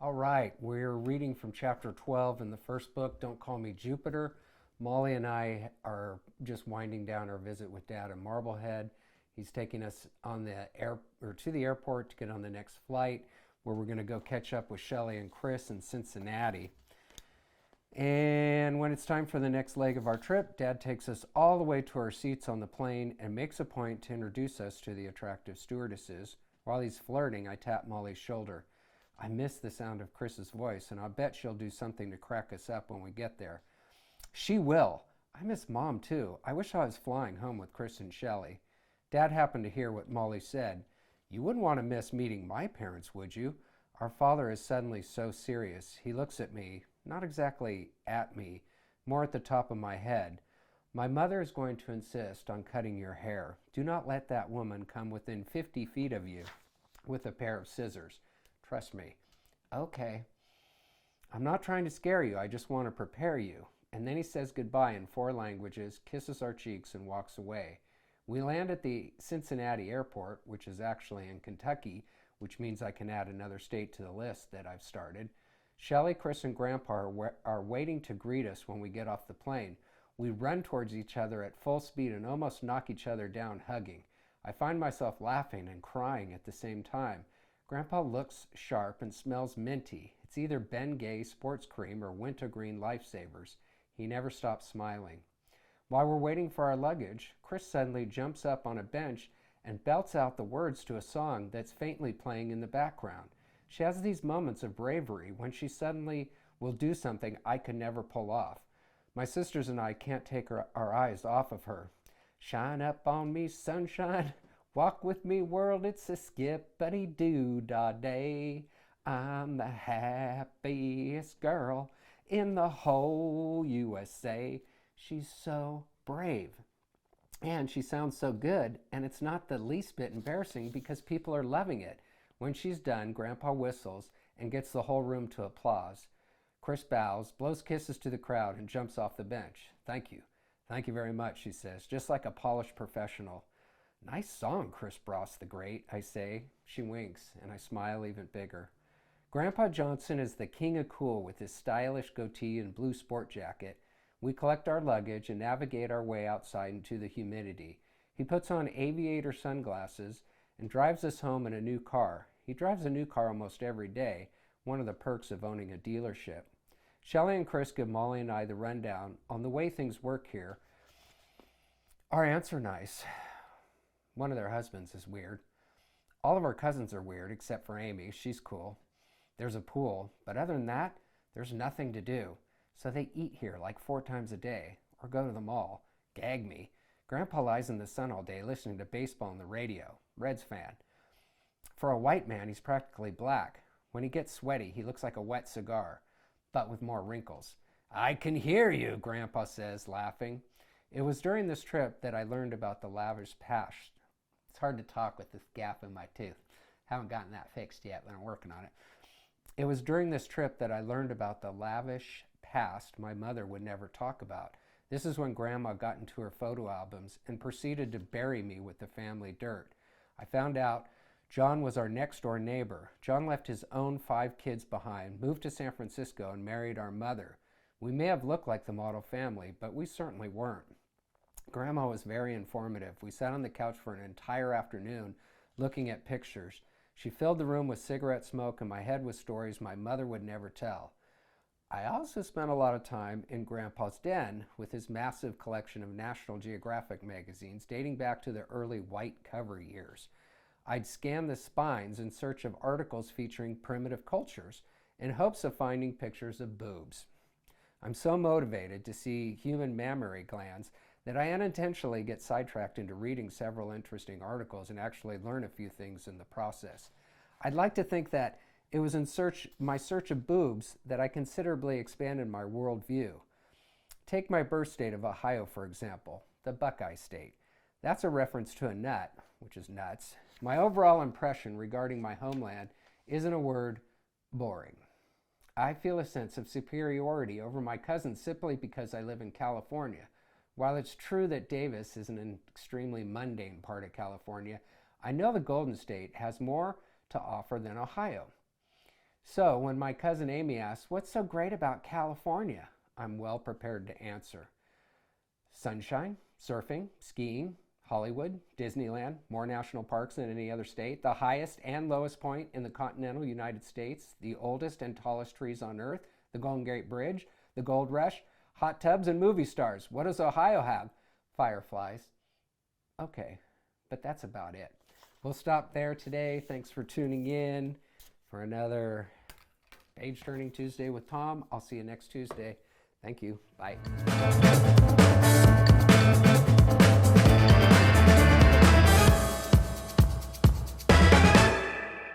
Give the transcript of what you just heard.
All right, we're reading from chapter 12 in the first book, Don't Call Me Jupiter. Molly and I are just winding down our visit with Dad in Marblehead. He's taking us on to the airport to get on the next flight, where we're going to go catch up with Shelley and Chris in Cincinnati. And when it's time for the next leg of our trip, Dad takes us all the way to our seats on the plane and makes a point to introduce us to the attractive stewardesses. While he's flirting, I tap Molly's shoulder. I miss the sound of Chris's voice, and I'll bet she'll do something to crack us up when we get there. She will. I miss Mom, too. I wish I was flying home with Chris and Shelley. Dad happened to hear what Molly said. You wouldn't want to miss meeting my parents, would you? Our father is suddenly so serious. He looks at me, not exactly at me, more at the top of my head. My mother is going to insist on cutting your hair. Do not let that woman come within 50 feet of you with a pair of scissors. Trust me. Okay. I'm not trying to scare you. I just want to prepare you. And then he says goodbye in 4 languages, kisses our cheeks, and walks away. We land at the Cincinnati airport, which is actually in Kentucky, which means I can add another state to the list that I've started. Shelley, Chris, and Grandpa are waiting to greet us when we get off the plane. We run towards each other at full speed and almost knock each other down hugging. I find myself laughing and crying at the same time. Grandpa looks sharp and smells minty. It's either Ben Gay sports cream or wintergreen lifesavers. He never stops smiling. While we're waiting for our luggage, Chris suddenly jumps up on a bench and belts out the words to a song that's faintly playing in the background. She has these moments of bravery when she suddenly will do something I could never pull off. My sisters and I can't take our eyes off of her. Shine up on me, sunshine. Walk with me, world, it's a skippity-doo-dah day. I'm the happiest girl in the whole USA. She's so brave. And she sounds so good, and it's not the least bit embarrassing because people are loving it. When she's done, Grandpa whistles and gets the whole room to applause. Chris bows, blows kisses to the crowd, and jumps off the bench. Thank you. Thank you very much, she says, just like a polished professional. Nice song, Chris Bross the Great, I say. She winks, and I smile even bigger. Grandpa Johnson is the king of cool with his stylish goatee and blue sport jacket. We collect our luggage and navigate our way outside into the humidity. He puts on aviator sunglasses and drives us home in a new car. He drives a new car almost every day, one of the perks of owning a dealership. Shelley and Chris give Molly and I the rundown on the way things work here. Our aunts are nice. One of their husbands is weird. All of our cousins are weird, except for Amy. She's cool. There's a pool, but other than that, there's nothing to do. So they eat here like 4 times a day, or go to the mall. Gag me. Grandpa lies in the sun all day listening to baseball on the radio. Reds fan. For a white man, he's practically black. When he gets sweaty, he looks like a wet cigar, but with more wrinkles. I can hear you, Grandpa says, laughing. It was during this trip that I learned about the lavish past. It's hard to talk with this gap in my tooth. Haven't gotten that fixed yet, but I'm working on it. It was during this trip that I learned about the lavish past my mother would never talk about. This is when Grandma got into her photo albums and proceeded to bury me with the family dirt. I found out John was our next door neighbor. John left his own 5 kids behind, moved to San Francisco, and married our mother. We may have looked like the model family, but we certainly weren't. Grandma was very informative. We sat on the couch for an entire afternoon looking at pictures. She filled the room with cigarette smoke and my head with stories my mother would never tell. I also spent a lot of time in Grandpa's den with his massive collection of National Geographic magazines dating back to the early white cover years. I'd scan the spines in search of articles featuring primitive cultures in hopes of finding pictures of boobs. I'm so motivated to see human mammary glands that I unintentionally get sidetracked into reading several interesting articles and actually learn a few things in the process. I'd like to think that it was in my search of boobs that I considerably expanded my worldview. Take my birth state of Ohio, for example, the Buckeye State. That's a reference to a nut, which is nuts. My overall impression regarding my homeland is, in a word, boring. I feel a sense of superiority over my cousins simply because I live in California. While it's true that Davis is an extremely mundane part of California, I know the Golden State has more to offer than Ohio. So when my cousin Amy asks, what's so great about California? I'm well prepared to answer. Sunshine, surfing, skiing, Hollywood, Disneyland, more national parks than any other state, the highest and lowest point in the continental United States, the oldest and tallest trees on earth, the Golden Gate Bridge, the Gold Rush, hot tubs and movie stars. What does Ohio have? Fireflies. Okay, but that's about it. We'll stop there today. Thanks for tuning in for another Page Turning Tuesday with Tom. I'll see you next Tuesday. Thank you. Bye.